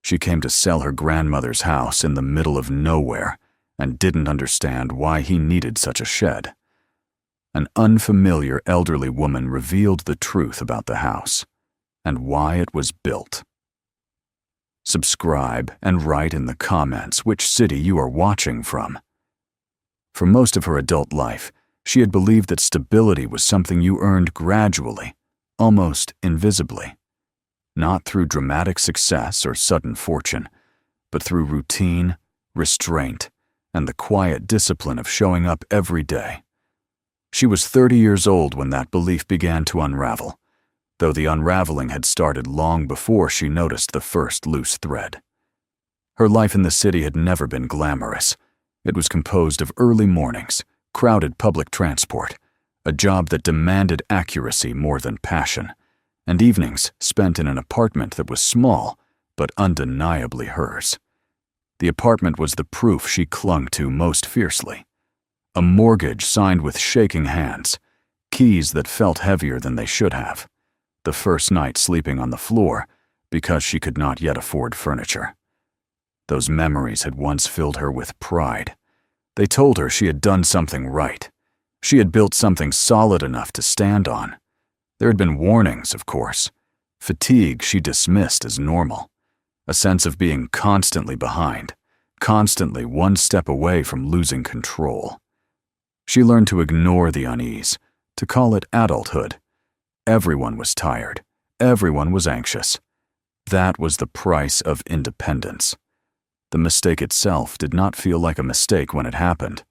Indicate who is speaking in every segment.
Speaker 1: She came to sell her grandmother's house in the middle of nowhere and didn't understand why he needed such a shed. An unfamiliar elderly woman revealed the truth about the house and why it was built. Subscribe and write in the comments which city you are watching from. For most of her adult life, she had believed that stability was something you earned gradually, almost invisibly. Not through dramatic success or sudden fortune, but through routine, restraint, and the quiet discipline of showing up every day. She was 30 years old when that belief began to unravel, though the unraveling had started long before she noticed the first loose thread. Her life in the city had never been glamorous. It was composed of early mornings, crowded public transport, a job that demanded accuracy more than passion, and evenings spent in an apartment that was small, but undeniably hers. The apartment was the proof she clung to most fiercely. A mortgage signed with shaking hands, keys that felt heavier than they should have, the first night sleeping on the floor because she could not yet afford furniture. Those memories had once filled her with pride. They told her she had done something right. She had built something solid enough to stand on. There had been warnings, of course. Fatigue she dismissed as normal. A sense of being constantly behind, constantly one step away from losing control. She learned to ignore the unease, to call it adulthood. Everyone was tired. Everyone was anxious. That was the price of independence. The mistake itself did not feel like a mistake when it happened.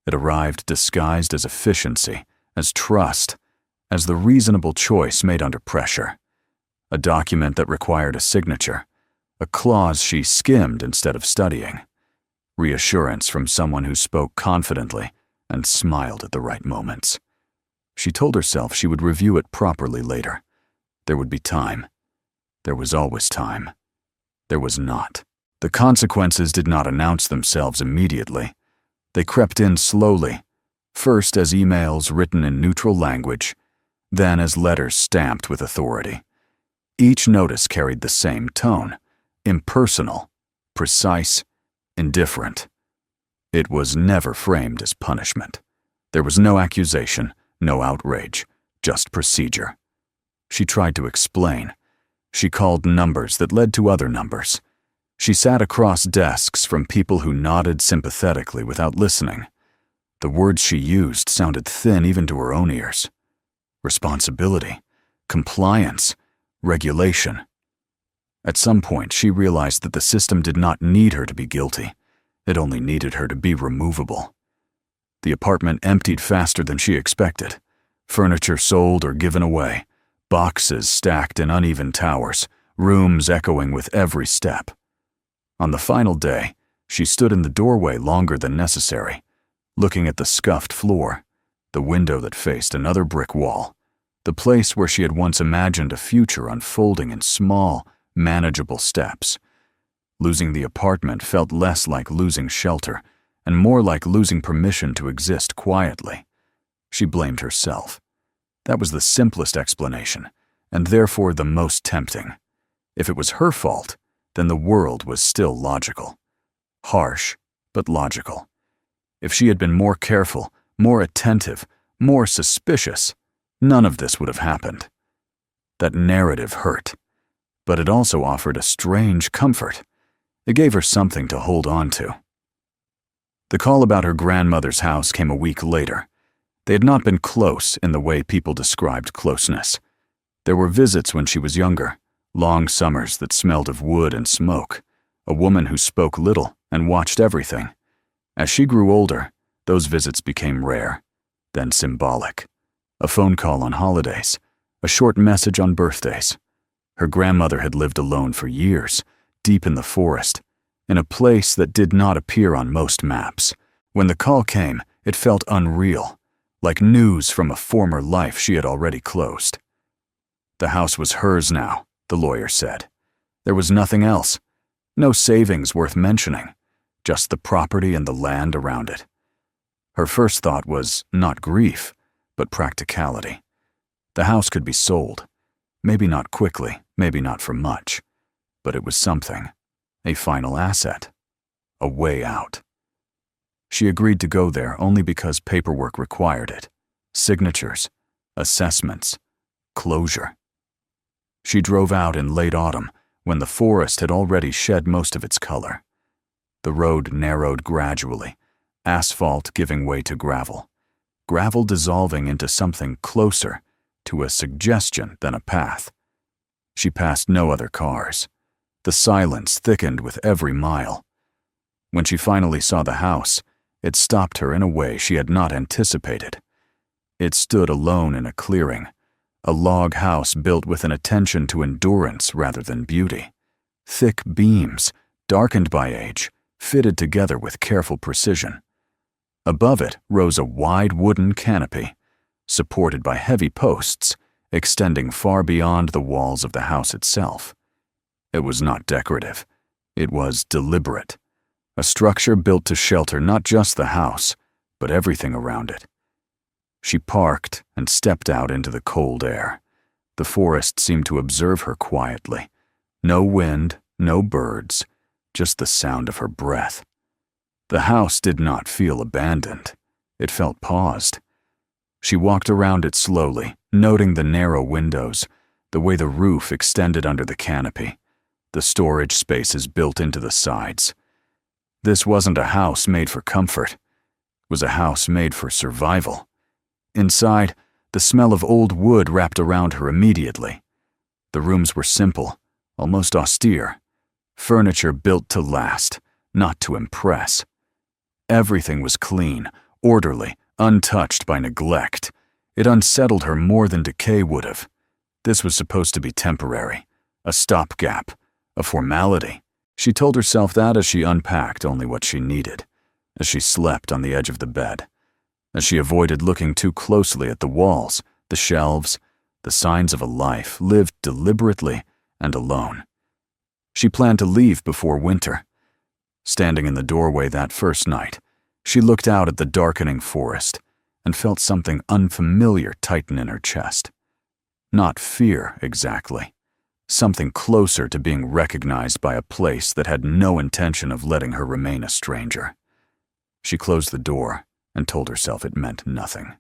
Speaker 1: It arrived disguised as efficiency, as trust, as the reasonable choice made under pressure. A document that required a signature, a clause she skimmed instead of studying. Reassurance from someone who spoke confidently and smiled at the right moments. She told herself she would review it properly later. There would be time. There was always time. There was not. The consequences did not announce themselves immediately. They crept in slowly, first as emails written in neutral language, then as letters stamped with authority. Each notice carried the same tone, impersonal, precise, indifferent. It was never framed as punishment. There was no accusation, no outrage, just procedure. She tried to explain. She called numbers that led to other numbers. She sat across desks from people who nodded sympathetically without listening. The words she used sounded thin even to her own ears. Responsibility, compliance, regulation. At some point, she realized that the system did not need her to be guilty. It only needed her to be removable. The apartment emptied faster than she expected. Furniture sold or given away, boxes stacked in uneven towers, rooms echoing with every step. On the final day, she stood in the doorway longer than necessary, looking at the scuffed floor, the window that faced another brick wall, the place where she had once imagined a future unfolding in small, manageable steps. Losing the apartment felt less like losing shelter and more like losing permission to exist quietly. She blamed herself. That was the simplest explanation, and therefore the most tempting. If it was her fault, then the world was still logical. Harsh, but logical. If she had been more careful, more attentive, more suspicious, none of this would have happened. That narrative hurt, but it also offered a strange comfort. It gave her something to hold on to. The call about her grandmother's house came a week later. They had not been close in the way people described closeness. There were visits when she was younger, long summers that smelled of wood and smoke, a woman who spoke little and watched everything. As she grew older, those visits became rare, then symbolic. A phone call on holidays, a short message on birthdays. Her grandmother had lived alone for years, deep in the forest, in a place that did not appear on most maps. When the call came, it felt unreal, like news from a former life she had already closed. The house was hers now, the lawyer said. There was nothing else. No savings worth mentioning, just the property and the land around it. Her first thought was not grief, but practicality. The house could be sold. Maybe not quickly, maybe not for much. But it was something, a final asset, a way out. She agreed to go there only because paperwork required it. Signatures, assessments, closure. She drove out in late autumn when the forest had already shed most of its color. The road narrowed gradually, asphalt giving way to gravel dissolving into something closer to a suggestion than a path. She passed no other cars. The silence thickened with every mile. When she finally saw the house, it stopped her in a way she had not anticipated. It stood alone in a clearing, a log house built with an attention to endurance rather than beauty. Thick beams, darkened by age, fitted together with careful precision. Above it rose a wide wooden canopy, supported by heavy posts, extending far beyond the walls of the house itself. It was not decorative. It was deliberate. A structure built to shelter not just the house, but everything around it. She parked and stepped out into the cold air. The forest seemed to observe her quietly. No wind, no birds, just the sound of her breath. The house did not feel abandoned. It felt paused. She walked around it slowly, noting the narrow windows, the way the roof extended under the canopy, the storage spaces built into the sides. This wasn't a house made for comfort. It was a house made for survival. Inside, the smell of old wood wrapped around her immediately. The rooms were simple, almost austere. Furniture built to last, not to impress. Everything was clean, orderly, untouched by neglect. It unsettled her more than decay would have. This was supposed to be temporary, a stopgap, a formality. She told herself that as she unpacked only what she needed, as she slept on the edge of the bed, as she avoided looking too closely at the walls, the shelves, the signs of a life lived deliberately and alone. She planned to leave before winter. Standing in the doorway that first night, she looked out at the darkening forest and felt something unfamiliar tighten in her chest. Not fear, exactly. Something closer to being recognized by a place that had no intention of letting her remain a stranger. She closed the door and told herself it meant nothing.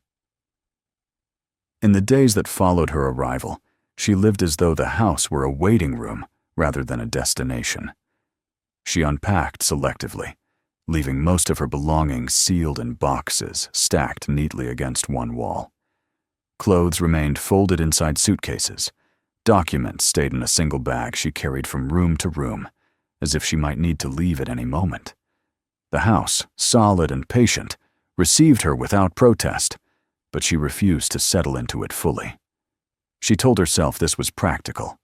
Speaker 1: In the days that followed her arrival, she lived as though the house were a waiting room rather than a destination. She unpacked selectively, leaving most of her belongings sealed in boxes stacked neatly against one wall. Clothes remained folded inside suitcases. Documents stayed in a single bag she carried from room to room, as if she might need to leave at any moment. The house, solid and patient, received her without protest, but she refused to settle into it fully. She told herself this was practical.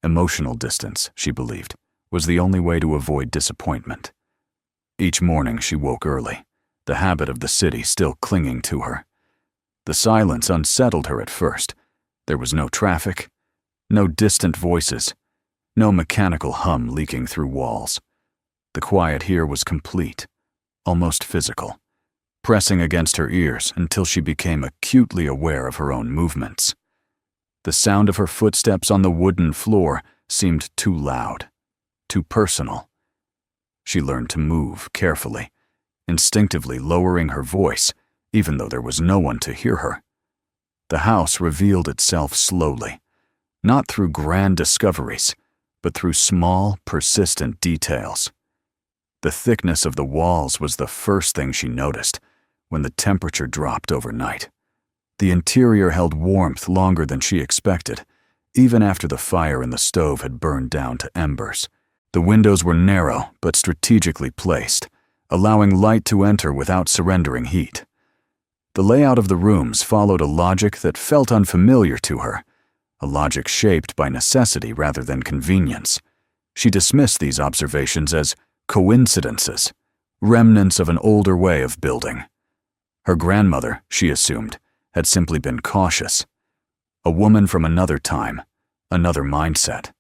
Speaker 1: Emotional distance, she believed, was the only way to avoid disappointment. Each morning she woke early, the habit of the city still clinging to her. The silence unsettled her at first. There was no traffic, no distant voices, no mechanical hum leaking through walls. The quiet here was complete, almost physical, pressing against her ears until she became acutely aware of her own movements. The sound of her footsteps on the wooden floor seemed too loud, too personal. She learned to move carefully, instinctively lowering her voice, even though there was no one to hear her. The house revealed itself slowly, not through grand discoveries, but through small, persistent details. The thickness of the walls was the first thing she noticed when the temperature dropped overnight. The interior held warmth longer than she expected, even after the fire in the stove had burned down to embers. The windows were narrow but strategically placed, allowing light to enter without surrendering heat. The layout of the rooms followed a logic that felt unfamiliar to her, a logic shaped by necessity rather than convenience. She dismissed these observations as coincidences, remnants of an older way of building. Her grandmother, she assumed, had simply been cautious. A woman from another time, another mindset.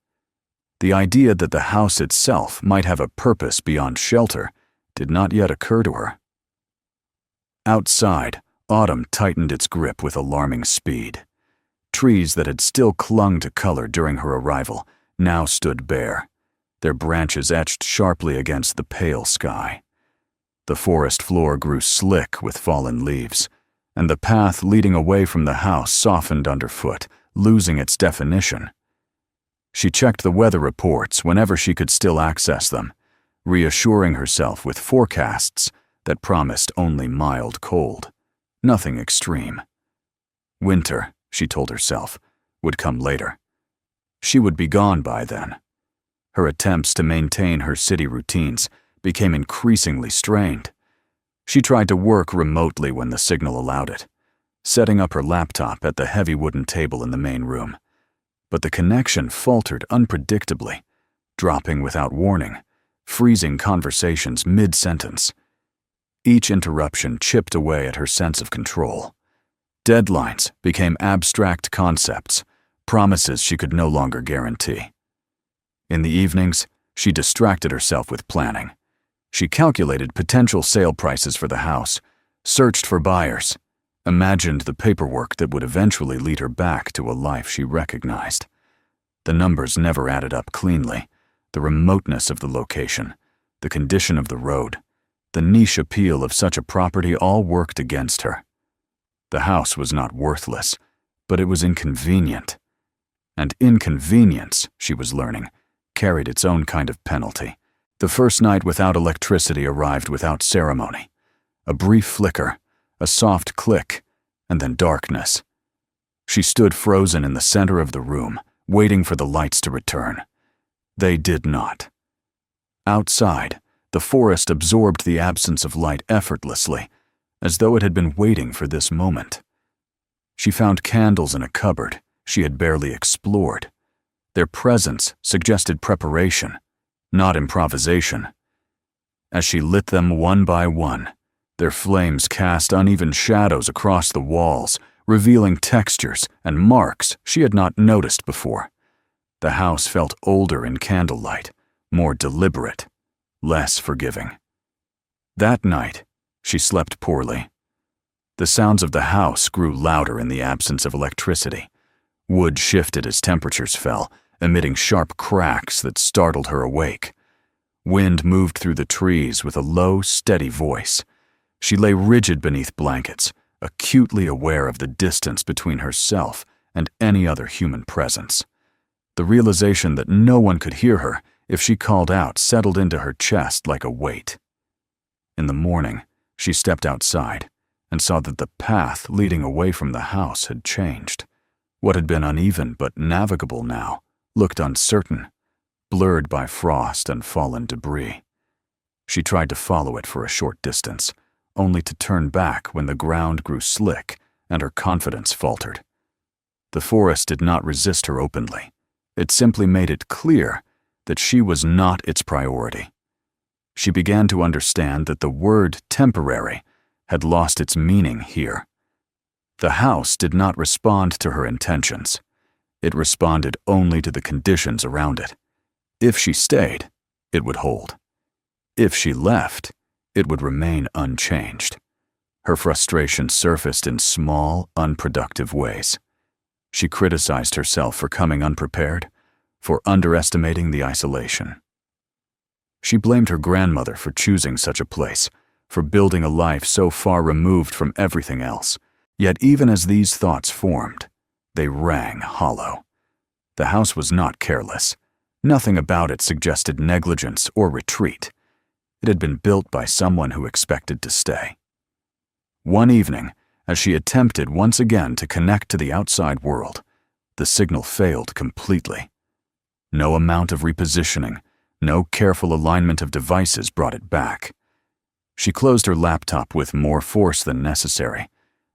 Speaker 1: The idea that the house itself might have a purpose beyond shelter did not yet occur to her. Outside, autumn tightened its grip with alarming speed. Trees that had still clung to color during her arrival now stood bare, their branches etched sharply against the pale sky. The forest floor grew slick with fallen leaves, and the path leading away from the house softened underfoot, losing its definition. She checked the weather reports whenever she could still access them, reassuring herself with forecasts that promised only mild cold, nothing extreme. Winter, she told herself, would come later. She would be gone by then. Her attempts to maintain her city routines became increasingly strained. She tried to work remotely when the signal allowed it, setting up her laptop at the heavy wooden table in the main room. But the connection faltered unpredictably, dropping without warning, freezing conversations mid-sentence. Each interruption chipped away at her sense of control. Deadlines became abstract concepts, promises she could no longer guarantee. In the evenings, she distracted herself with planning. She calculated potential sale prices for the house, searched for buyers, imagined the paperwork that would eventually lead her back to a life she recognized. The numbers never added up cleanly. The remoteness of the location, the condition of the road, the niche appeal of such a property all worked against her. The house was not worthless, but it was inconvenient. And inconvenience, she was learning, carried its own kind of penalty. The first night without electricity arrived without ceremony. A brief flicker, a soft click, and then darkness. She stood frozen in the center of the room, waiting for the lights to return. They did not. Outside, the forest absorbed the absence of light effortlessly, as though it had been waiting for this moment. She found candles in a cupboard she had barely explored. Their presence suggested preparation, not improvisation. As she lit them one by one, their flames cast uneven shadows across the walls, revealing textures and marks she had not noticed before. The house felt older in candlelight, more deliberate, less forgiving. That night, she slept poorly. The sounds of the house grew louder in the absence of electricity. Wood shifted as temperatures fell, emitting sharp cracks that startled her awake. Wind moved through the trees with a low, steady voice. She lay rigid beneath blankets, acutely aware of the distance between herself and any other human presence. The realization that no one could hear her if she called out settled into her chest like a weight. In the morning, she stepped outside and saw that the path leading away from the house had changed. What had been uneven but navigable now looked uncertain, blurred by frost and fallen debris. She tried to follow it for a short distance, only to turn back when the ground grew slick and her confidence faltered. The forest did not resist her openly. It simply made it clear that she was not its priority. She began to understand that the word temporary had lost its meaning here. The house did not respond to her intentions. It responded only to the conditions around it. If she stayed, it would hold. If she left, it would remain unchanged. Her frustration surfaced in small, unproductive ways. She criticized herself for coming unprepared, for underestimating the isolation. She blamed her grandmother for choosing such a place, for building a life so far removed from everything else. Yet even as these thoughts formed, they rang hollow. The house was not careless. Nothing about it suggested negligence or retreat. It had been built by someone who expected to stay. One evening, as she attempted once again to connect to the outside world, the signal failed completely. No amount of repositioning, no careful alignment of devices brought it back. She closed her laptop with more force than necessary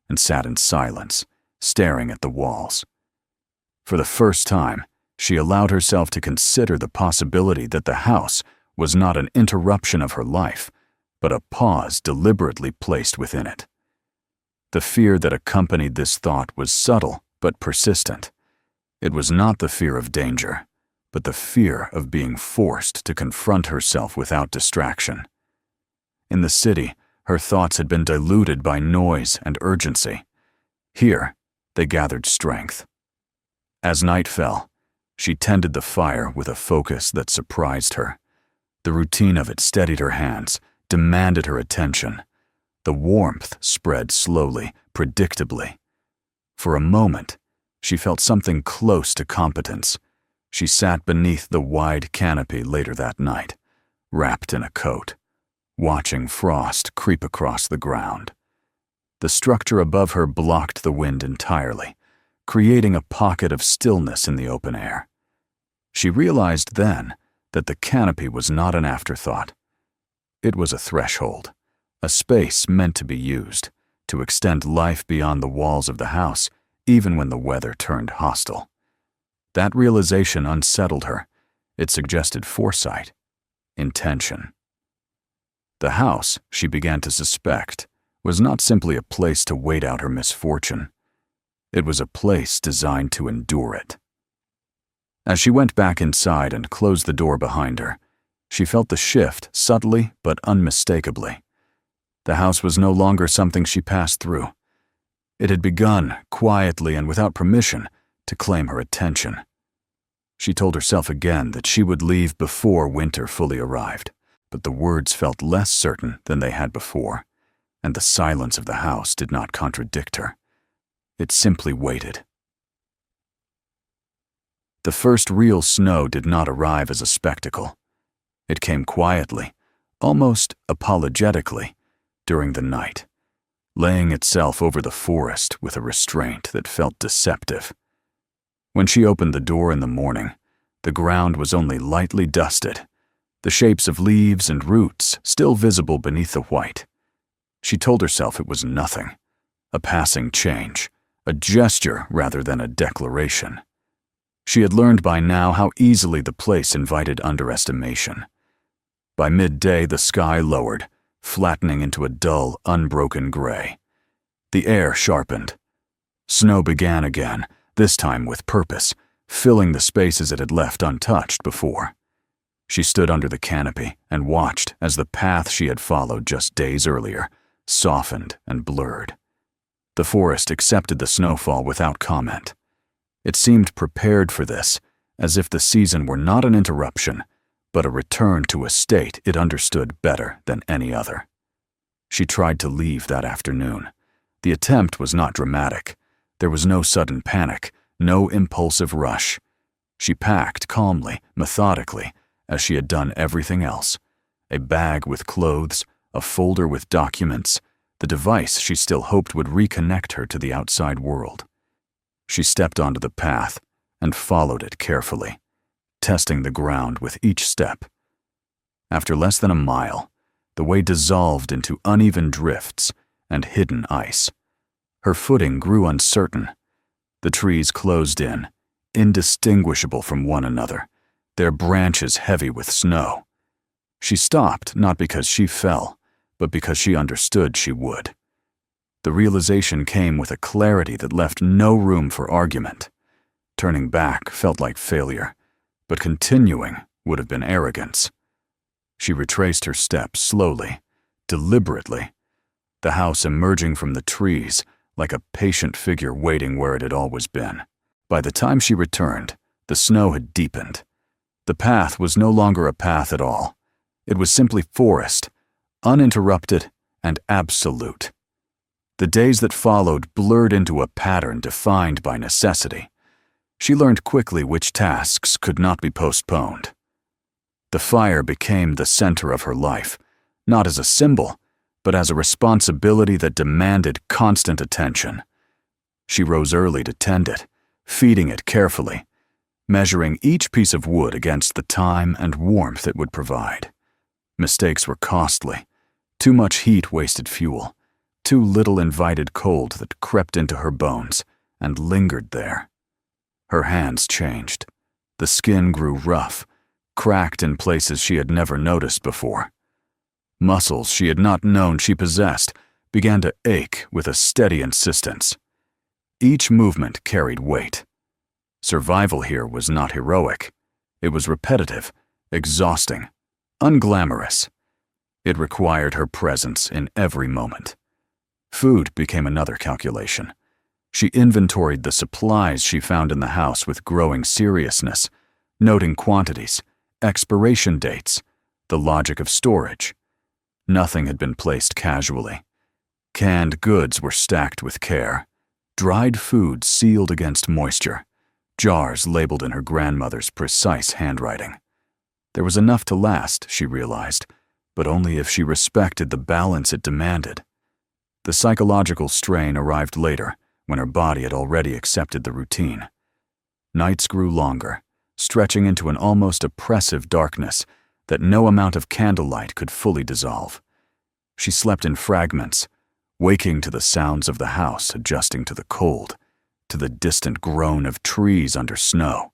Speaker 1: and sat in silence, staring at the walls. For the first time, she allowed herself to consider the possibility that the house was not an interruption of her life, but a pause deliberately placed within it. The fear that accompanied this thought was subtle but persistent. It was not the fear of danger, but the fear of being forced to confront herself without distraction. In the city, her thoughts had been diluted by noise and urgency. Here, they gathered strength. As night fell, She tended the fire with a focus that surprised her. The routine of it steadied her hands, demanded her attention. The warmth spread slowly, predictably. For a moment, she felt something close to competence. She sat beneath the wide canopy later that night, wrapped in a coat, watching frost creep across the ground. The structure above her blocked the wind entirely, creating a pocket of stillness in the open air. She realized then that the canopy was not an afterthought. It was a threshold, a space meant to be used, to extend life beyond the walls of the house, even when the weather turned hostile. That realization unsettled her. It suggested foresight, intention. The house, she began to suspect, was not simply a place to wait out her misfortune. It was a place designed to endure it. As she went back inside and closed the door behind her, she felt the shift subtly but unmistakably. The house was no longer something she passed through. It had begun, quietly and without permission, to claim her attention. She told herself again that she would leave before winter fully arrived, but the words felt less certain than they had before, and the silence of the house did not contradict her. It simply waited. The first real snow did not arrive as a spectacle. It came quietly, almost apologetically, during the night, laying itself over the forest with a restraint that felt deceptive. When she opened the door in the morning, the ground was only lightly dusted, the shapes of leaves and roots still visible beneath the white. She told herself it was nothing, a passing change, a gesture rather than a declaration. She had learned by now how easily the place invited underestimation. By midday, the sky lowered, flattening into a dull, unbroken gray. The air sharpened. Snow began again, this time with purpose, filling the spaces it had left untouched before. She stood under the canopy and watched as the path she had followed just days earlier softened and blurred. The forest accepted the snowfall without comment. It seemed prepared for this, as if the season were not an interruption, but a return to a state it understood better than any other. She tried to leave that afternoon. The attempt was not dramatic. There was no sudden panic, no impulsive rush. She packed calmly, methodically, as she had done everything else. A bag with clothes, a folder with documents, the device she still hoped would reconnect her to the outside world. She stepped onto the path and followed it carefully, testing the ground with each step. After less than a mile, the way dissolved into uneven drifts and hidden ice. Her footing grew uncertain. The trees closed in, indistinguishable from one another, their branches heavy with snow. She stopped not because she fell, but because she understood she would. The realization came with a clarity that left no room for argument. Turning back felt like failure, but continuing would have been arrogance. She retraced her steps slowly, deliberately, the house emerging from the trees like a patient figure waiting where it had always been. By the time she returned, the snow had deepened. The path was no longer a path at all. It was simply forest, uninterrupted and absolute. The days that followed blurred into a pattern defined by necessity. She learned quickly which tasks could not be postponed. The fire became the center of her life, not as a symbol, but as a responsibility that demanded constant attention. She rose early to tend it, feeding it carefully, measuring each piece of wood against the time and warmth it would provide. Mistakes were costly. Too much heat wasted fuel. Too little invited cold that crept into her bones and lingered there. Her hands changed. The skin grew rough, cracked in places she had never noticed before. Muscles she had not known she possessed began to ache with a steady insistence. Each movement carried weight. Survival here was not heroic. It was repetitive, exhausting, unglamorous. It required her presence in every moment. Food became another calculation. She inventoried the supplies she found in the house with growing seriousness, noting quantities, expiration dates, the logic of storage. Nothing had been placed casually. Canned goods were stacked with care, dried food sealed against moisture, jars labeled in her grandmother's precise handwriting. There was enough to last, she realized, but only if she respected the balance it demanded. The psychological strain arrived later, when her body had already accepted the routine. Nights grew longer, stretching into an almost oppressive darkness that no amount of candlelight could fully dissolve. She slept in fragments, waking to the sounds of the house adjusting to the cold, to the distant groan of trees under snow.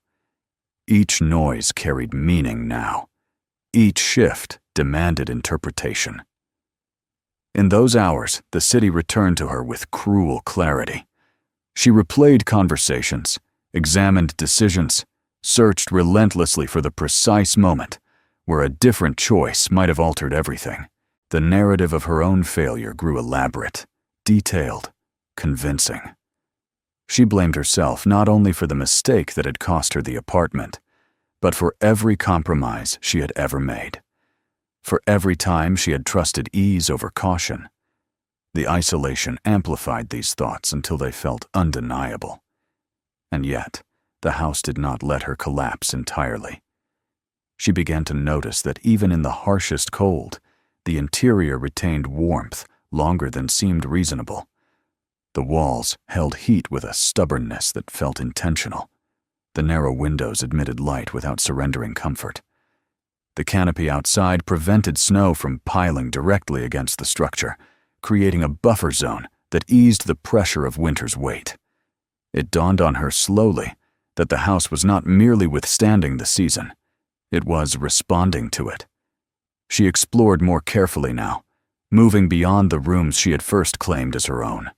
Speaker 1: Each noise carried meaning now. Each shift demanded interpretation. In those hours, the city returned to her with cruel clarity. She replayed conversations, examined decisions, searched relentlessly for the precise moment where a different choice might have altered everything. The narrative of her own failure grew elaborate, detailed, convincing. She blamed herself not only for the mistake that had cost her the apartment, but for every compromise she had ever made. For every time she had trusted ease over caution. The isolation amplified these thoughts until they felt undeniable. And yet, the house did not let her collapse entirely. She began to notice that even in the harshest cold, the interior retained warmth longer than seemed reasonable. The walls held heat with a stubbornness that felt intentional. The narrow windows admitted light without surrendering comfort. The canopy outside prevented snow from piling directly against the structure, creating a buffer zone that eased the pressure of winter's weight. It dawned on her slowly that the house was not merely withstanding the season, it was responding to it. She explored more carefully now, moving beyond the rooms she had first claimed as her own.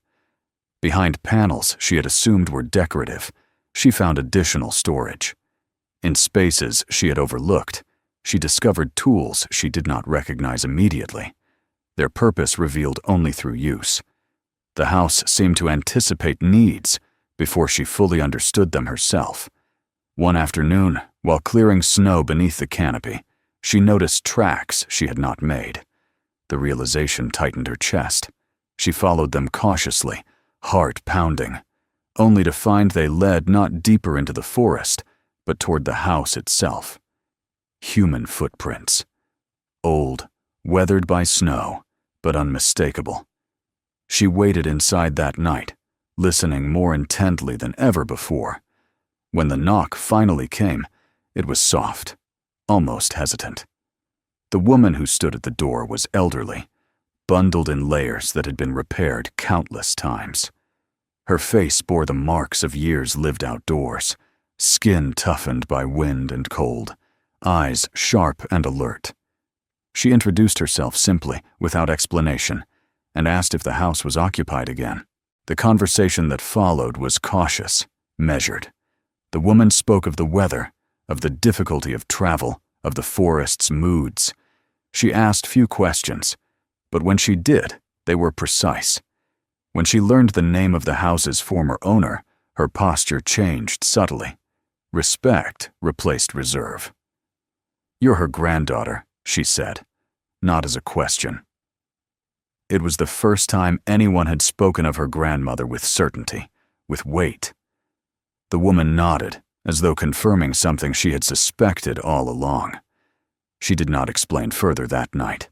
Speaker 1: Behind panels she had assumed were decorative, she found additional storage. In spaces she had overlooked, she discovered tools she did not recognize immediately, their purpose revealed only through use. The house seemed to anticipate needs before she fully understood them herself. One afternoon, while clearing snow beneath the canopy, she noticed tracks she had not made. The realization tightened her chest. She followed them cautiously, heart pounding, only to find they led not deeper into the forest, but toward the house itself. Human footprints. Old, weathered by snow, but unmistakable. She waited inside that night, listening more intently than ever before. When the knock finally came, it was soft, almost hesitant. The woman who stood at the door was elderly, bundled in layers that had been repaired countless times. Her face bore the marks of years lived outdoors, skin toughened by wind and cold, eyes sharp and alert. She introduced herself simply, without explanation, and asked if the house was occupied again. The conversation that followed was cautious, measured. The woman spoke of the weather, of the difficulty of travel, of the forest's moods. She asked few questions, but when she did, they were precise. When she learned the name of the house's former owner, her posture changed subtly. Respect replaced reserve. "You're her granddaughter," she said, not as a question. It was the first time anyone had spoken of her grandmother with certainty, with weight. The woman nodded, as though confirming something she had suspected all along. She did not explain further that night.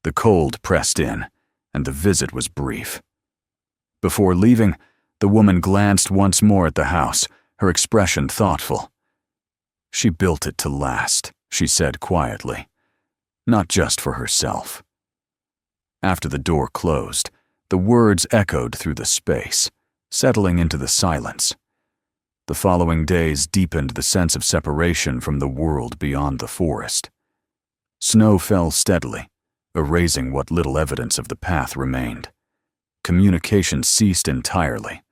Speaker 1: The cold pressed in, and the visit was brief. Before leaving, the woman glanced once more at the house, her expression thoughtful. "She built it to last," she said quietly, "not just for herself." After the door closed, the words echoed through the space, settling into the silence. The following days deepened the sense of separation from the world beyond the forest. Snow fell steadily, erasing what little evidence of the path remained. Communication ceased entirely.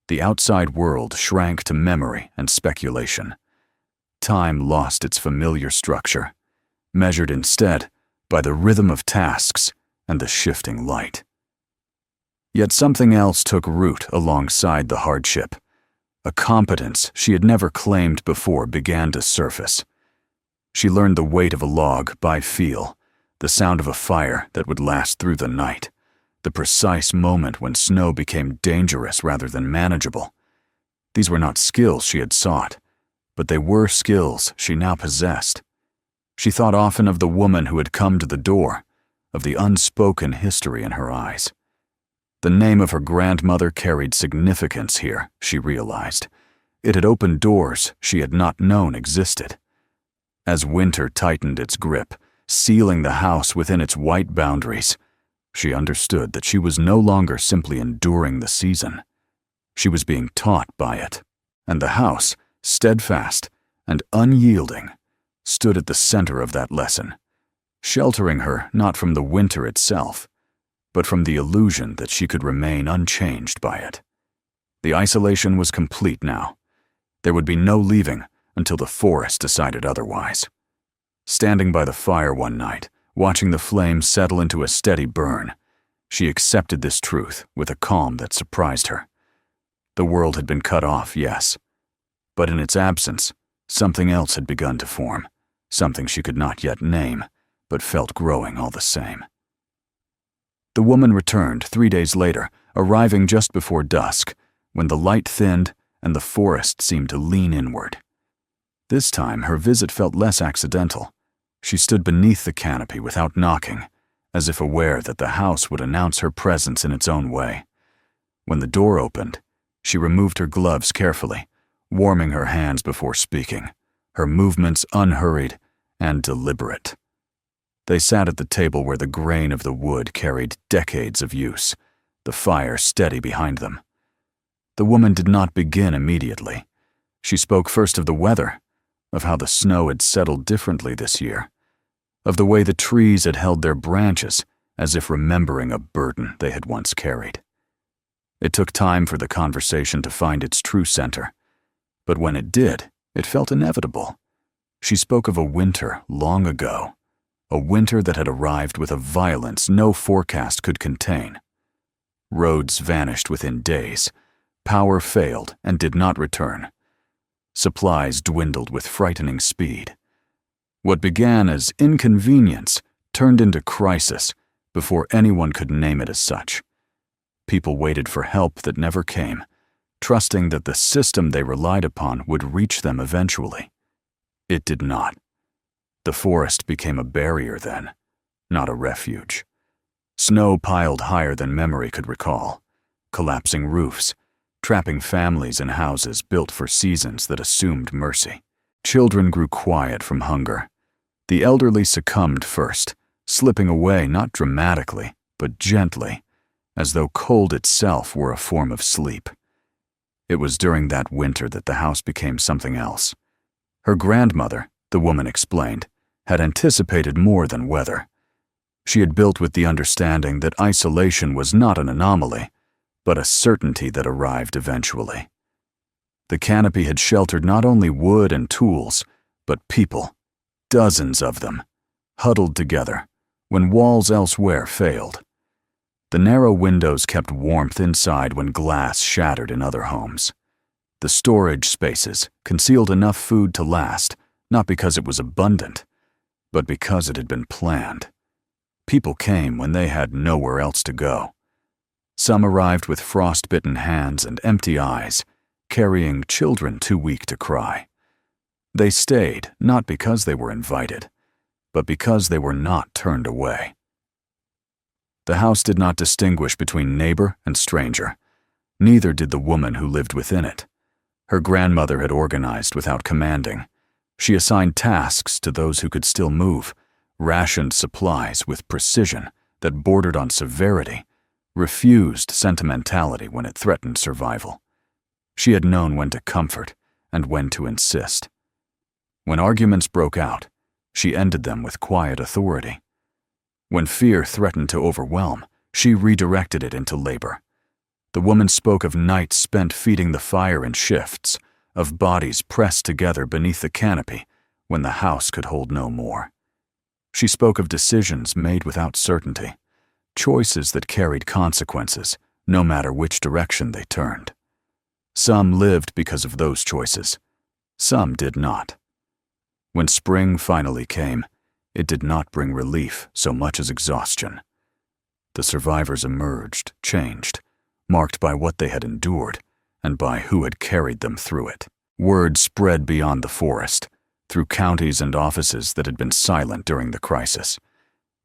Speaker 1: The outside world shrank to memory and speculation. Time lost its familiar structure, measured instead by the rhythm of tasks and the shifting light. Yet something else took root alongside the hardship. A competence she had never claimed before began to surface. She learned the weight of a log by feel, the sound of a fire that would last through the night, the precise moment when snow became dangerous rather than manageable. These were not skills she had sought, but they were skills she now possessed. She thought often of the woman who had come to the door, of the unspoken history in her eyes. The name of her grandmother carried significance here, she realized. It had opened doors she had not known existed. As winter tightened its grip, sealing the house within its white boundaries, she understood that she was no longer simply enduring the season. She was being taught by it, and the house, steadfast and unyielding, stood at the center of that lesson, sheltering her not from the winter itself, but from the illusion that she could remain unchanged by it. The isolation was complete now. There would be no leaving until the forest decided otherwise. Standing by the fire one night, watching the flames settle into a steady burn, she accepted this truth with a calm that surprised her. The world had been cut off, yes, but in its absence, something else had begun to form, something she could not yet name, but felt growing all the same. The woman returned 3 days later, arriving just before dusk, when the light thinned and the forest seemed to lean inward. This time, her visit felt less accidental. She stood beneath the canopy without knocking, as if aware that the house would announce her presence in its own way. When the door opened, she removed her gloves carefully, warming her hands before speaking, her movements unhurried and deliberate. They sat at the table where the grain of the wood carried decades of use, the fire steady behind them. The woman did not begin immediately. She spoke first of the weather, of how the snow had settled differently this year, of the way the trees had held their branches as if remembering a burden they had once carried. It took time for the conversation to find its true center, but when it did, it felt inevitable. She spoke of a winter long ago, a winter that had arrived with a violence no forecast could contain. Roads vanished within days, power failed and did not return. Supplies dwindled with frightening speed. What began as inconvenience turned into crisis before anyone could name it as such. People waited for help that never came, trusting that the system they relied upon would reach them eventually. It did not. The forest became a barrier then, not a refuge. Snow piled higher than memory could recall, collapsing roofs, trapping families in houses built for seasons that assumed mercy. Children grew quiet from hunger. The elderly succumbed first, slipping away not dramatically, but gently, as though cold itself were a form of sleep. It was during that winter that the house became something else. Her grandmother, the woman explained, had anticipated more than weather. She had built with the understanding that isolation was not an anomaly, but a certainty that arrived eventually. The canopy had sheltered not only wood and tools, but people, dozens of them, huddled together when walls elsewhere failed. The narrow windows kept warmth inside when glass shattered in other homes. The storage spaces concealed enough food to last, not because it was abundant, but because it had been planned. People came when they had nowhere else to go. Some arrived with frost-bitten hands and empty eyes, carrying children too weak to cry. They stayed not because they were invited, but because they were not turned away. The house did not distinguish between neighbor and stranger. Neither did the woman who lived within it. Her grandmother had organized without commanding. She assigned tasks to those who could still move, rationed supplies with precision that bordered on severity, refused sentimentality when it threatened survival. She had known when to comfort and when to insist. When arguments broke out, she ended them with quiet authority. When fear threatened to overwhelm, she redirected it into labor. The woman spoke of nights spent feeding the fire in shifts, of bodies pressed together beneath the canopy when the house could hold no more. She spoke of decisions made without certainty, choices that carried consequences no matter which direction they turned. Some lived because of those choices. Some did not. When spring finally came, it did not bring relief so much as exhaustion. The survivors emerged, changed, marked by what they had endured and by who had carried them through it. Word spread beyond the forest, through counties and offices that had been silent during the crisis.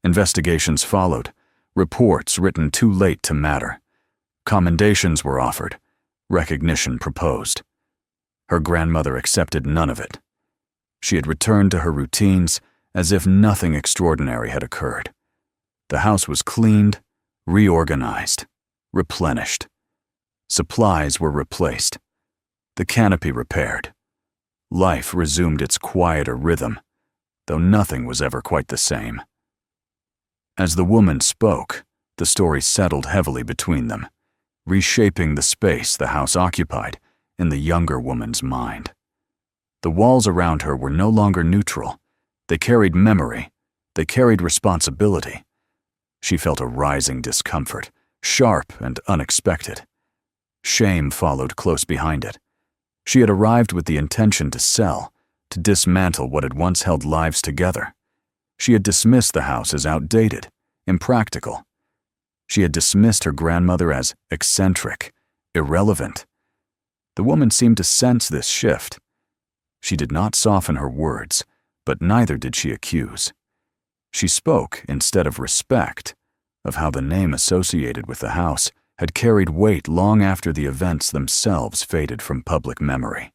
Speaker 1: Investigations followed, reports written too late to matter. Commendations were offered, recognition proposed. Her grandmother accepted none of it. She had returned to her routines as if nothing extraordinary had occurred. The house was cleaned, reorganized, replenished. Supplies were replaced. The canopy repaired. Life resumed its quieter rhythm, though nothing was ever quite the same. As the woman spoke, the story settled heavily between them, reshaping the space the house occupied in the younger woman's mind. The walls around her were no longer neutral. They carried memory. They carried responsibility. She felt a rising discomfort, sharp and unexpected. Shame followed close behind it. She had arrived with the intention to sell, to dismantle what had once held lives together. She had dismissed the house as outdated, impractical. She had dismissed her grandmother as eccentric, irrelevant. The woman seemed to sense this shift. She did not soften her words, but neither did she accuse. She spoke, instead of respect, of how the name associated with the house had carried weight long after the events themselves faded from public memory.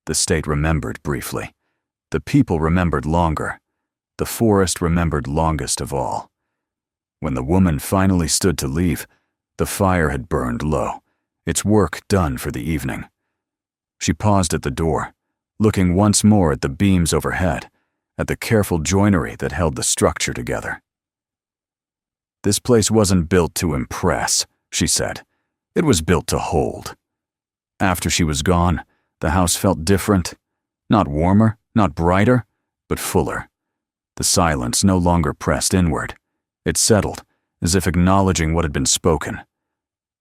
Speaker 1: The state remembered briefly. The people remembered longer. The forest remembered longest of all. When the woman finally stood to leave, the fire had burned low, its work done for the evening. She paused at the door, looking once more at the beams overhead, at the careful joinery that held the structure together. "This place wasn't built to impress," she said. "It was built to hold." After she was gone, the house felt different, not warmer, not brighter, but fuller. The silence no longer pressed inward. It settled, as if acknowledging what had been spoken.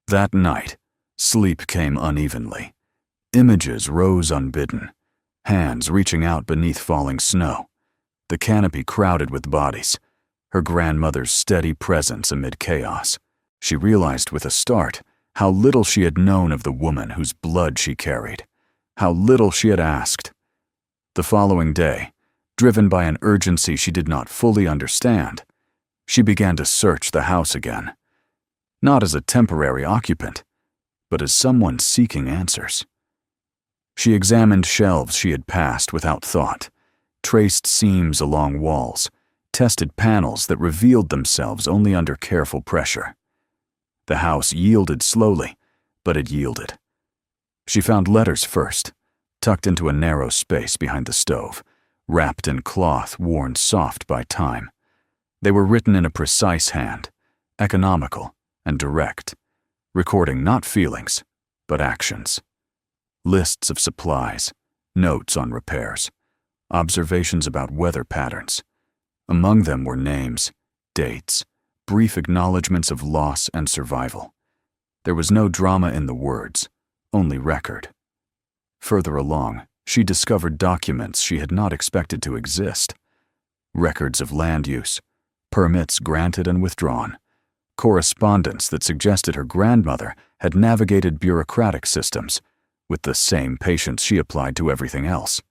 Speaker 1: That night, sleep came unevenly. Images rose unbidden, hands reaching out beneath falling snow. The canopy crowded with bodies, her grandmother's steady presence amid chaos. She realized with a start how little she had known of the woman whose blood she carried, how little she had asked. The following day, driven by an urgency she did not fully understand, she began to search the house again, not as a temporary occupant, but as someone seeking answers. She examined shelves she had passed without thought, traced seams along walls, tested panels that revealed themselves only under careful pressure. The house yielded slowly, but it yielded. She found letters first, tucked into a narrow space behind the stove, wrapped in cloth worn soft by time. They were written in a precise hand, economical and direct, recording not feelings, but actions. Lists of supplies, notes on repairs, observations about weather patterns. Among them were names, dates, brief acknowledgments of loss and survival. There was no drama in the words, only record. Further along, she discovered documents she had not expected to exist. Records of land use, permits granted and withdrawn, correspondence that suggested her grandmother had navigated bureaucratic systems with the same patience she applied to everything else.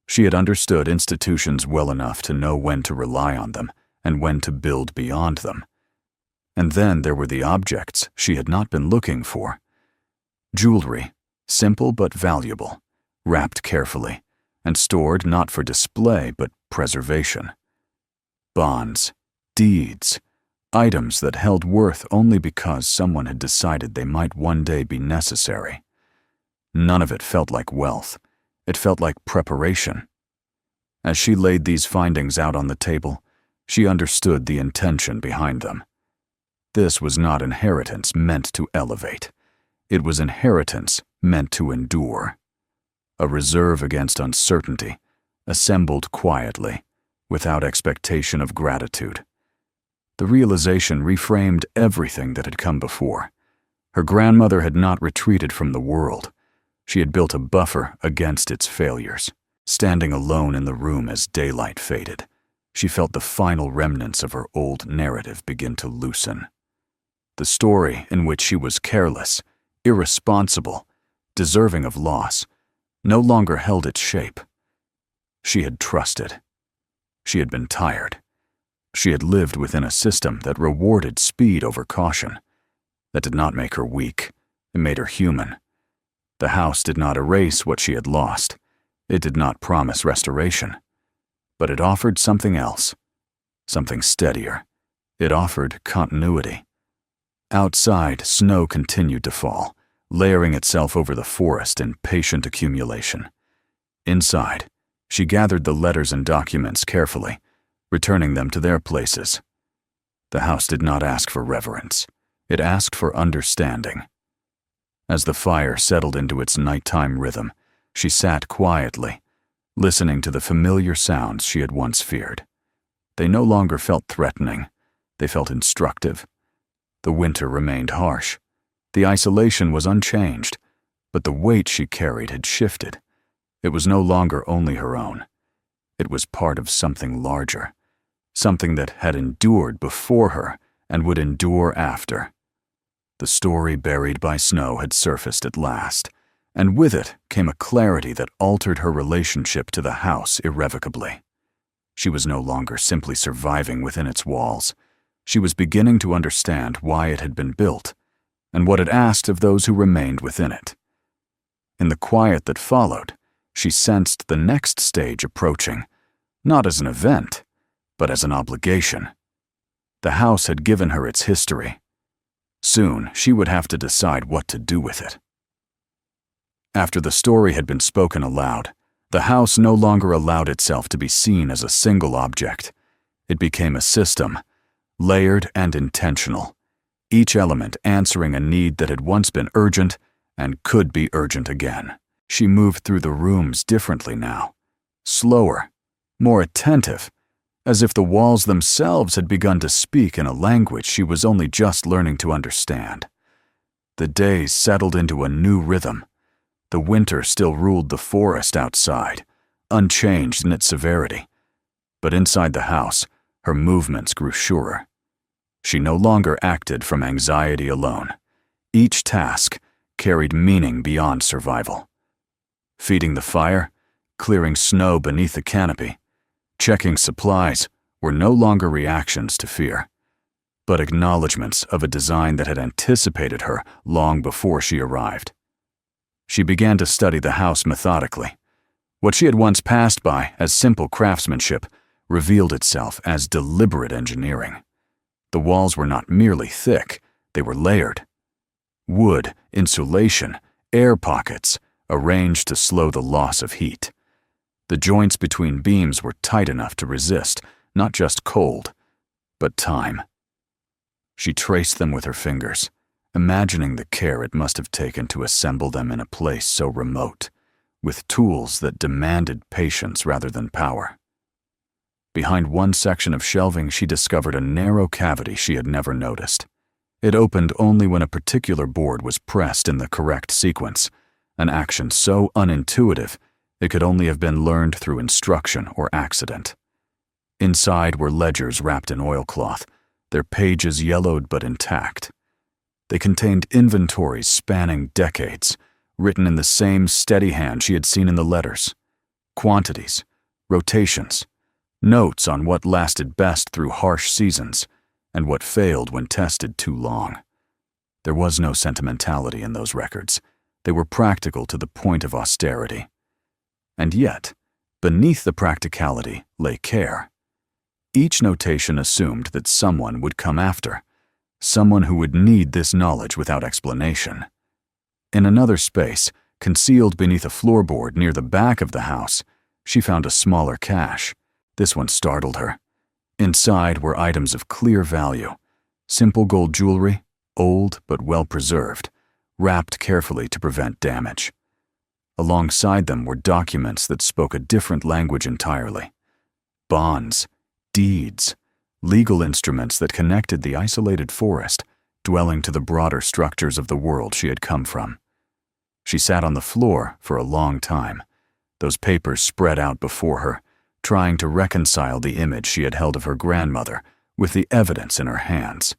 Speaker 1: She had understood institutions well enough to know when to rely on them and when to build beyond them. And then there were the objects she had not been looking for. Jewelry, simple but valuable, wrapped carefully, and stored not for display but preservation. Bonds, deeds, items that held worth only because someone had decided they might one day be necessary. None of it felt like wealth. It felt like preparation. As she laid these findings out on the table, she understood the intention behind them. This was not inheritance meant to elevate. It was inheritance meant to endure. A reserve against uncertainty, assembled quietly, without expectation of gratitude. The realization reframed everything that had come before. Her grandmother had not retreated from the world. She had built a buffer against its failures. Standing alone in the room as daylight faded, she felt the final remnants of her old narrative begin to loosen. The story in which she was careless, irresponsible, deserving of loss, no longer held its shape. She had trusted. She had been tired. She had lived within a system that rewarded speed over caution. That did not make her weak. It made her human. The house did not erase what she had lost. It did not promise restoration. But it offered something else, something steadier. It offered continuity. Outside, snow continued to fall, layering itself over the forest in patient accumulation. Inside, she gathered the letters and documents carefully, returning them to their places. The house did not ask for reverence. It asked for understanding. As the fire settled into its nighttime rhythm, she sat quietly, listening to the familiar sounds she had once feared. They no longer felt threatening. They felt instructive. The winter remained harsh. The isolation was unchanged, but the weight she carried had shifted. It was no longer only her own. It was part of something larger, something that had endured before her and would endure after. The story buried by snow had surfaced at last, and with it came a clarity that altered her relationship to the house irrevocably. She was no longer simply surviving within its walls. She was beginning to understand why it had been built, and what it asked of those who remained within it. In the quiet that followed, she sensed the next stage approaching, not as an event, but as an obligation. The house had given her its history. Soon, she would have to decide what to do with it. After the story had been spoken aloud, the house no longer allowed itself to be seen as a single object. It became a system, layered and intentional, each element answering a need that had once been urgent and could be urgent again. She moved through the rooms differently now, slower, more attentive, as if the walls themselves had begun to speak in a language she was only just learning to understand. The days settled into a new rhythm. The winter still ruled the forest outside, unchanged in its severity. But inside the house, her movements grew surer. She no longer acted from anxiety alone. Each task carried meaning beyond survival. Feeding the fire, clearing snow beneath the canopy, checking supplies were no longer reactions to fear, but acknowledgments of a design that had anticipated her long before she arrived. She began to study the house methodically. What she had once passed by as simple craftsmanship revealed itself as deliberate engineering. The walls were not merely thick, they were layered. Wood, insulation, air pockets, arranged to slow the loss of heat. The joints between beams were tight enough to resist not just cold, but time. She traced them with her fingers, imagining the care it must have taken to assemble them in a place so remote, with tools that demanded patience rather than power. Behind one section of shelving, she discovered a narrow cavity she had never noticed. It opened only when a particular board was pressed in the correct sequence, an action so unintuitive it could only have been learned through instruction or accident. Inside were ledgers wrapped in oilcloth, their pages yellowed but intact. They contained inventories spanning decades, written in the same steady hand she had seen in the letters. Quantities, rotations, notes on what lasted best through harsh seasons and what failed when tested too long. There was no sentimentality in those records. They were practical to the point of austerity. And yet, beneath the practicality lay care. Each notation assumed that someone would come after, someone who would need this knowledge without explanation. In another space, concealed beneath a floorboard near the back of the house, she found a smaller cache. This one startled her. Inside were items of clear value, simple gold jewelry, old but well preserved, wrapped carefully to prevent damage. Alongside them were documents that spoke a different language entirely. Bonds, deeds, legal instruments that connected the isolated forest dwelling to the broader structures of the world she had come from. She sat on the floor for a long time, those papers spread out before her, trying to reconcile the image she had held of her grandmother with the evidence in her hands.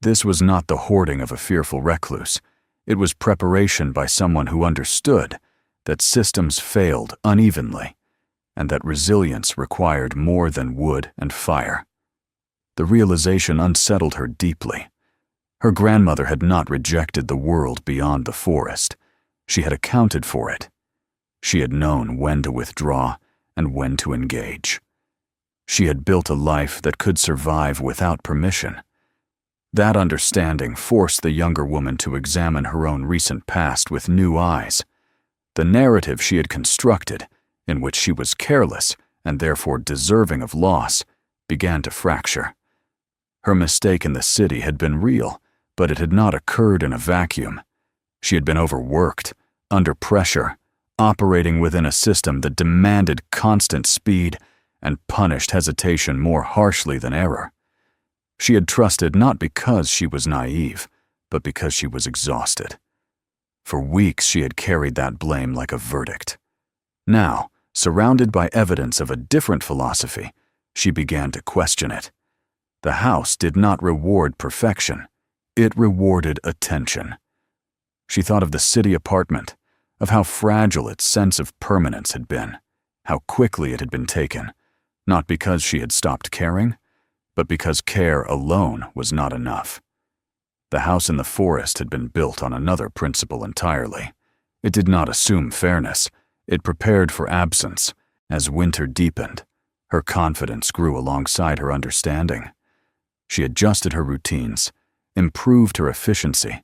Speaker 1: This was not the hoarding of a fearful recluse. It was preparation by someone who understood that systems failed unevenly and that resilience required more than wood and fire. The realization unsettled her deeply. Her grandmother had not rejected the world beyond the forest. She had accounted for it. She had known when to withdraw and when to engage. She had built a life that could survive without permission. That understanding forced the younger woman to examine her own recent past with new eyes. The narrative she had constructed, in which she was careless and therefore deserving of loss, began to fracture. Her mistake in the city had been real, but it had not occurred in a vacuum. She had been overworked, under pressure, operating within a system that demanded constant speed and punished hesitation more harshly than error. She had trusted not because she was naive, but because she was exhausted. For weeks she had carried that blame like a verdict. Now, surrounded by evidence of a different philosophy, she began to question it. The house did not reward perfection. It rewarded attention. She thought of the city apartment, of how fragile its sense of permanence had been, how quickly it had been taken, not because she had stopped caring, but because care alone was not enough. The house in the forest had been built on another principle entirely. It did not assume fairness. It prepared for absence. As winter deepened, her confidence grew alongside her understanding. She adjusted her routines, improved her efficiency,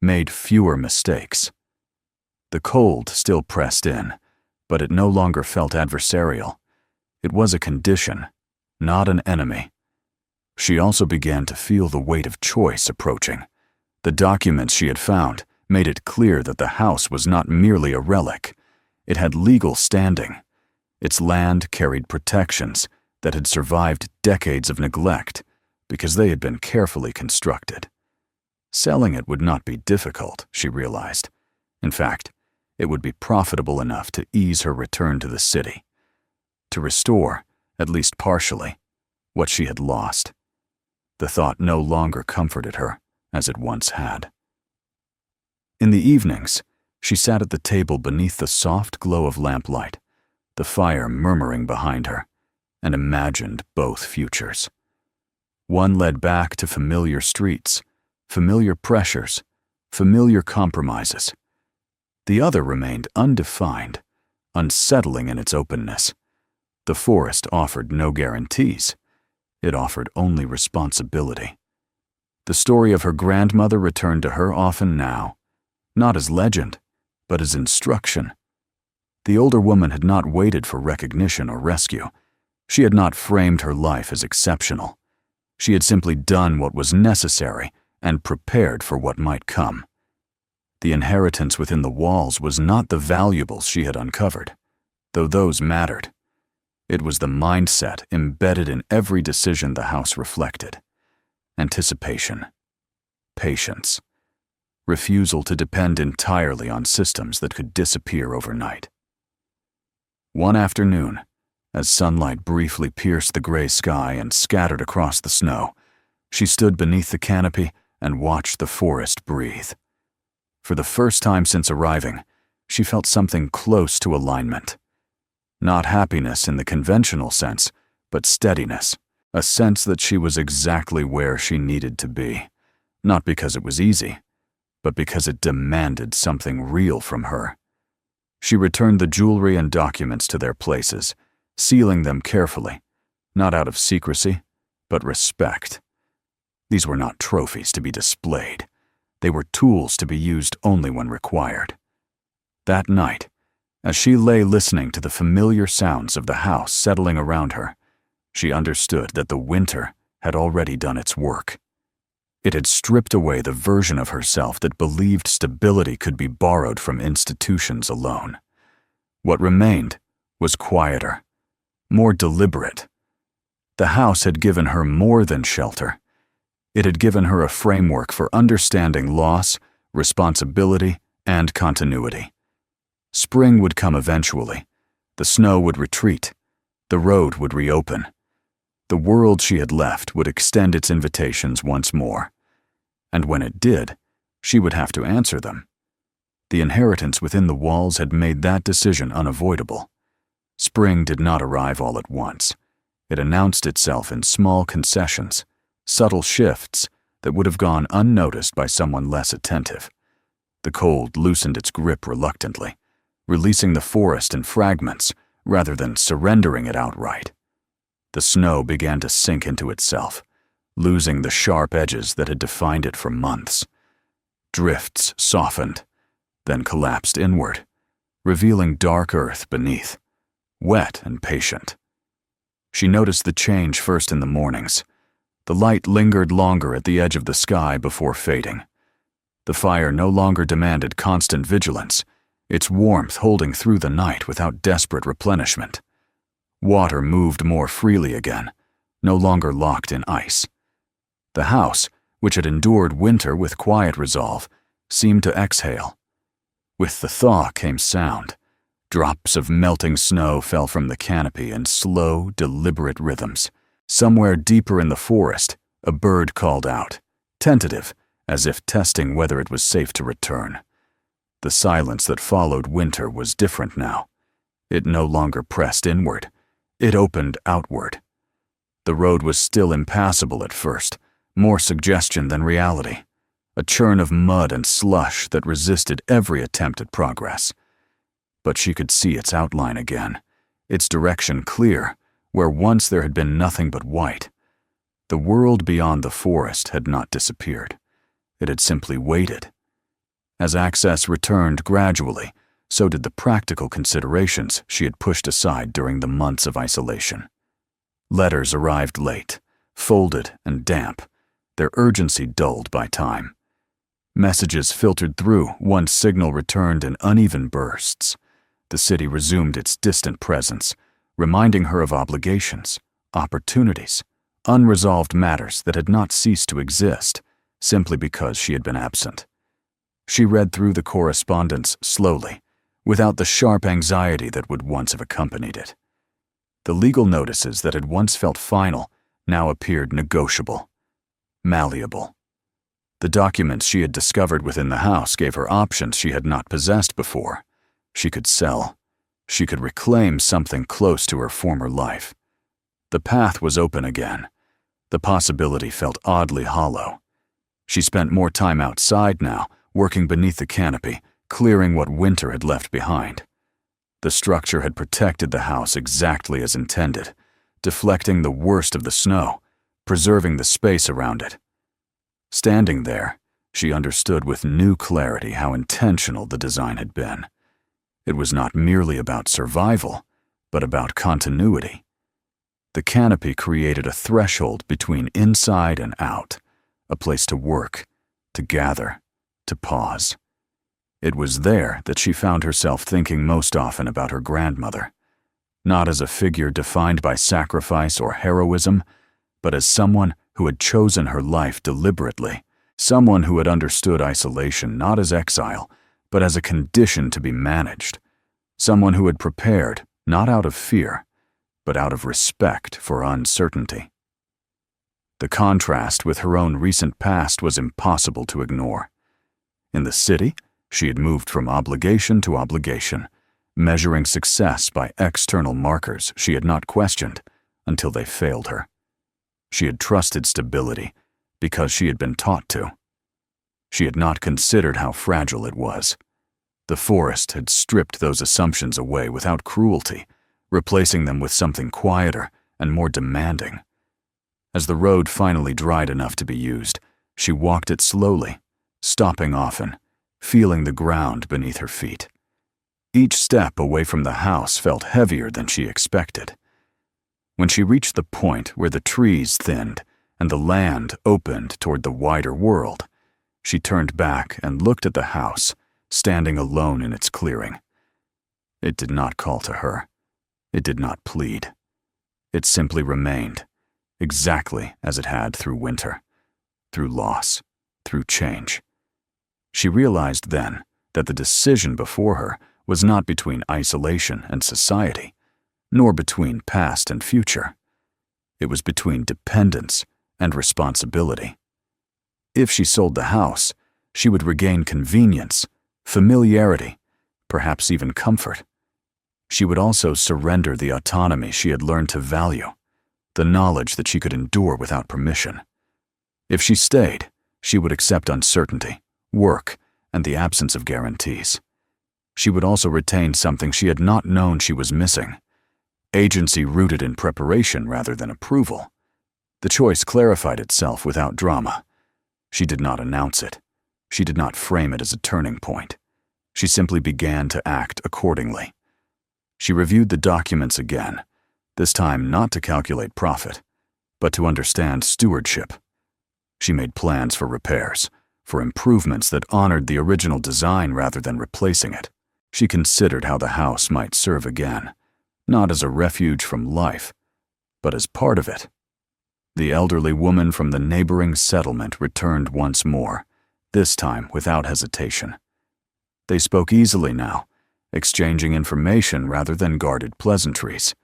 Speaker 1: made fewer mistakes. The cold still pressed in, but it no longer felt adversarial. It was a condition, not an enemy. She also began to feel the weight of choice approaching. The documents she had found made it clear that the house was not merely a relic. It had legal standing. Its land carried protections that had survived decades of neglect because they had been carefully constructed. Selling it would not be difficult, she realized. In fact, it would be profitable enough to ease her return to the city, to restore, at least partially, what she had lost. The thought no longer comforted her as it once had. In the evenings, she sat at the table beneath the soft glow of lamplight, the fire murmuring behind her, and imagined both futures. One led back to familiar streets, familiar pressures, familiar compromises. The other remained undefined, unsettling in its openness. The forest offered no guarantees. It offered only responsibility. The story of her grandmother returned to her often now, not as legend, but as instruction. The older woman had not waited for recognition or rescue. She had not framed her life as exceptional. She had simply done what was necessary and prepared for what might come. The inheritance within the walls was not the valuables she had uncovered, though those mattered. It was the mindset embedded in every decision the house reflected. Anticipation, patience, refusal to depend entirely on systems that could disappear overnight. One afternoon, as sunlight briefly pierced the gray sky and scattered across the snow, she stood beneath the canopy and watched the forest breathe. For the first time since arriving, she felt something close to alignment. Not happiness in the conventional sense, but steadiness, a sense that she was exactly where she needed to be, not because it was easy, but because it demanded something real from her. She returned the jewelry and documents to their places, sealing them carefully, not out of secrecy, but respect. These were not trophies to be displayed. They were tools to be used only when required. That night, as she lay listening to the familiar sounds of the house settling around her, she understood that the winter had already done its work. It had stripped away the version of herself that believed stability could be borrowed from institutions alone. What remained was quieter, more deliberate. The house had given her more than shelter. It had given her a framework for understanding loss, responsibility, and continuity. Spring would come eventually. The snow would retreat. The road would reopen. The world she had left would extend its invitations once more. And when it did, she would have to answer them. The inheritance within the walls had made that decision unavoidable. Spring did not arrive all at once. It announced itself in small concessions, subtle shifts that would have gone unnoticed by someone less attentive. The cold loosened its grip reluctantly, releasing the forest in fragments rather than surrendering it outright. The snow began to sink into itself, losing the sharp edges that had defined it for months. Drifts softened, then collapsed inward, revealing dark earth beneath, wet and patient. She noticed the change first in the mornings. The light lingered longer at the edge of the sky before fading. The fire no longer demanded constant vigilance, its warmth holding through the night without desperate replenishment. Water moved more freely again, no longer locked in ice. The house, which had endured winter with quiet resolve, seemed to exhale. With the thaw came sound. Drops of melting snow fell from the canopy in slow, deliberate rhythms. Somewhere deeper in the forest, a bird called out, tentative, as if testing whether it was safe to return. The silence that followed winter was different now. It no longer pressed inward. It opened outward. The road was still impassable at first, more suggestion than reality. A churn of mud and slush that resisted every attempt at progress. But she could see its outline again, its direction clear, where once there had been nothing but white. The world beyond the forest had not disappeared. It had simply waited. As access returned gradually, so did the practical considerations she had pushed aside during the months of isolation. Letters arrived late, folded and damp, their urgency dulled by time. Messages filtered through, one signal returned in uneven bursts. The city resumed its distant presence, reminding her of obligations, opportunities, unresolved matters that had not ceased to exist simply because she had been absent. She read through the correspondence slowly, without the sharp anxiety that would once have accompanied it. The legal notices that had once felt final now appeared negotiable, malleable. The documents she had discovered within the house gave her options she had not possessed before. She could sell. She could reclaim something close to her former life. The path was open again. The possibility felt oddly hollow. She spent more time outside now, working beneath the canopy, clearing what winter had left behind. The structure had protected the house exactly as intended, deflecting the worst of the snow, preserving the space around it. Standing there, she understood with new clarity how intentional the design had been. It was not merely about survival, but about continuity. The canopy created a threshold between inside and out, a place to work, to gather, to pause. It was there that she found herself thinking most often about her grandmother, not as a figure defined by sacrifice or heroism, but as someone who had chosen her life deliberately, someone who had understood isolation not as exile, but as a condition to be managed, someone who had prepared not out of fear, but out of respect for uncertainty. The contrast with her own recent past was impossible to ignore. In the city, she had moved from obligation to obligation, measuring success by external markers she had not questioned until they failed her. She had trusted stability because she had been taught to. She had not considered how fragile it was. The forest had stripped those assumptions away without cruelty, replacing them with something quieter and more demanding. As the road finally dried enough to be used, she walked it slowly, stopping often, feeling the ground beneath her feet. Each step away from the house felt heavier than she expected. When she reached the point where the trees thinned and the land opened toward the wider world, she turned back and looked at the house, standing alone in its clearing. It did not call to her. It did not plead. It simply remained, exactly as it had through winter, through loss, through change. She realized then that the decision before her was not between isolation and society, nor between past and future. It was between dependence and responsibility. If she sold the house, she would regain convenience, familiarity, perhaps even comfort. She would also surrender the autonomy she had learned to value, the knowledge that she could endure without permission. If she stayed, she would accept uncertainty, work, and the absence of guarantees. She would also retain something she had not known she was missing: agency rooted in preparation rather than approval. The choice clarified itself without drama. She did not announce it. She did not frame it as a turning point. She simply began to act accordingly. She reviewed the documents again, this time not to calculate profit, but to understand stewardship. She made plans for repairs, for improvements that honored the original design rather than replacing it. She considered how the house might serve again, not as a refuge from life, but as part of it. The elderly woman from the neighboring settlement returned once more, this time without hesitation. They spoke easily now, exchanging information rather than guarded pleasantries.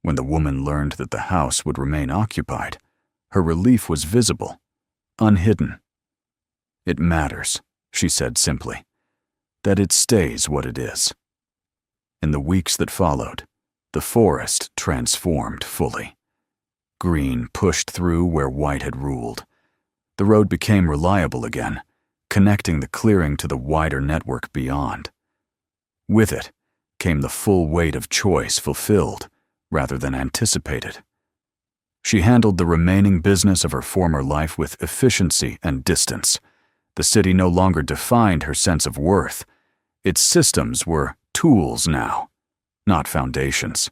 Speaker 1: When the woman learned that the house would remain occupied, her relief was visible, unhidden. "It matters," she said simply, "that it stays what it is." In the weeks that followed, the forest transformed fully. Green pushed through where white had ruled. The road became reliable again, connecting the clearing to the wider network beyond. With it came the full weight of choice fulfilled rather than anticipated. She handled the remaining business of her former life with efficiency and distance. The city no longer defined her sense of worth. Its systems were tools now, not foundations.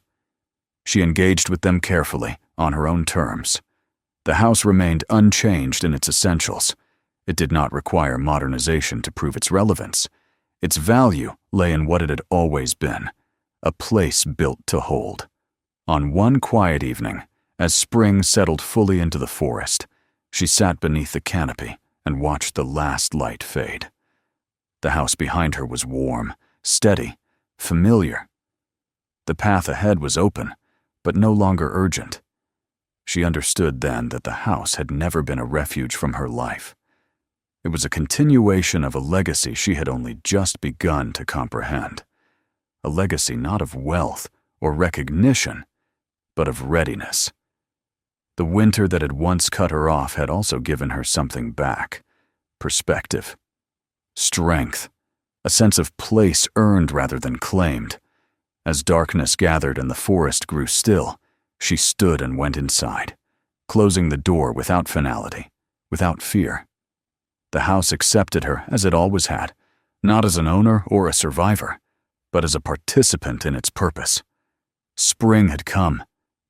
Speaker 1: She engaged with them carefully, on her own terms. The house remained unchanged in its essentials. It did not require modernization to prove its relevance. Its value lay in what it had always been, a place built to hold. On one quiet evening, as spring settled fully into the forest, she sat beneath the canopy and watched the last light fade. The house behind her was warm, steady, familiar. The path ahead was open, but no longer urgent. She understood then that the house had never been a refuge from her life. It was a continuation of a legacy she had only just begun to comprehend. A legacy not of wealth or recognition, but of readiness. The winter that had once cut her off had also given her something back: perspective, strength, a sense of place earned rather than claimed. As darkness gathered and the forest grew still, she stood and went inside, closing the door without finality, without fear. The house accepted her as it always had, not as an owner or a survivor, but as a participant in its purpose. Spring had come,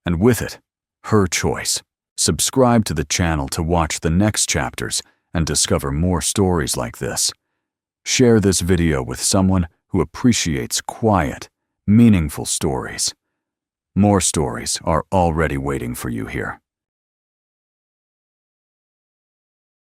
Speaker 1: and with it, her choice. Subscribe to the channel to watch the next chapters and discover more stories like this. Share this video with someone who appreciates quiet, meaningful stories. More stories are already waiting for you here.